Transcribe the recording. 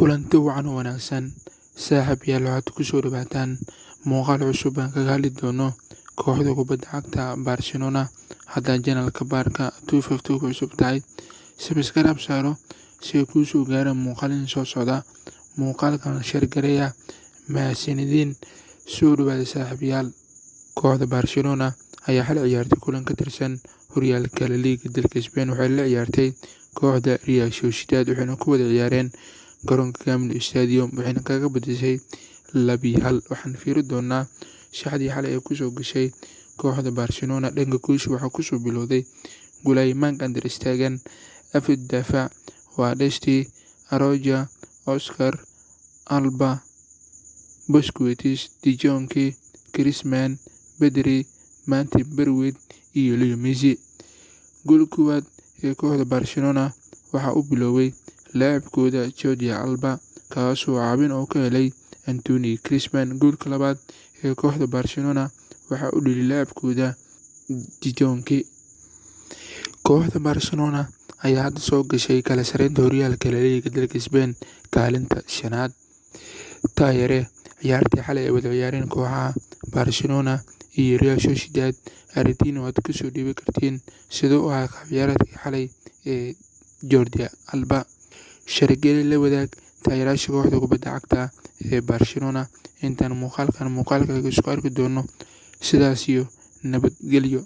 kulanti wacan oo wanaagsan saaxiibayaal waxaad ku soo dhawaataan muuqaal cusub aan kaga hadli doono kooxda kubadda cagta Barcelona. Haddii janaalka Barca 252 ku cusub tahay subscribe saaro si ay kuu soo gaaraan muuqaalin soo socda. Muuqaalkan share gareeya mahadsanidin. Soo dhawaada saaxiibayaal. Kooxda Barcelona ayaa xal ciyaartay kulan ka tirsan horyaalka La Liga dalka Spain. Waxay la ciyaartay kooxda Real Sociedad waxayna ku wada ciyaareen garoonka Camp Nou Stadium waxayna kaga badisay 2-1. Waxaan fiiri doonaa shaxdii xalay ay ku soo gashay kooxda Barcelona. Dhanka guusha waxaa ku soo bilowday Gulaymaan Ter Stegen, afar daafac waa Desti, Araujo, Oscar, Alba, Busquets, De Jong, Griezmann, Pedri, Martin Braithwaite iyo Leo Messi. Gool koowaad ee kooxda Barcelona waxaa u bilowday laacibkooda Jordi Alba kaasoo caawin oo ka helay Anthony Griezmann. Goolka labaad ee kooxda Barcelona waxaa u dhaliyay laacibkooda De Jong. Kooxda Barcelona ayaa hadda soo gashay kala sareynta horyaalka La Liga dalka Spain kaalinta shanaad. Taageere ciyaartii xalay ay wada ciyaareen kooxaha Barcelona iyo Real Sociedad aragtiina waad ku soo dhiibi kartiin sidoo ah qaab ciyaareedkii xalay ee Jordi Alba. Shargeli la wadaag taageerayaasha kooxda kubadda cagta ee Barcelona. Intaan muuqaalka isku arki doono sidaas iyo nabadgelyo.